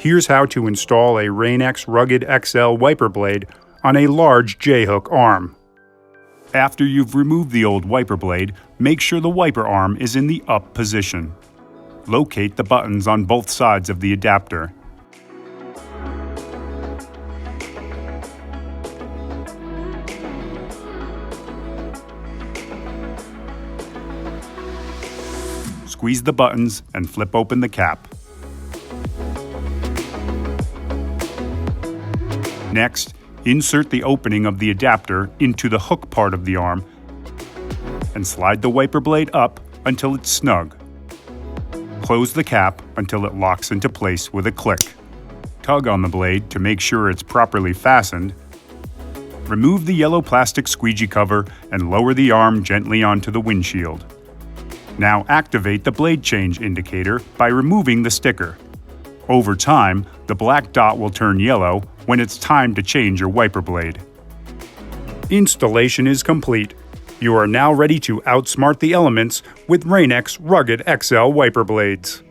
Here's how to install a Rain-X Rugged XL wiper blade on a large J-hook arm. After you've removed the old wiper blade, make sure the wiper arm is in the up position. Locate the buttons on both sides of the adapter. Squeeze the buttons and flip open the cap. Next, insert the opening of the adapter into the hook part of the arm and slide the wiper blade up until it's snug. Close the cap until it locks into place with a click. Tug on the blade to make sure it's properly fastened. Remove the yellow plastic squeegee cover and lower the arm gently onto the windshield. Now activate the blade change indicator by removing the sticker. Over time, the black dot will turn yellow when it's time to change your wiper blade. Installation is complete. You are now ready to outsmart the elements with Rain-X Rugged XL wiper blades.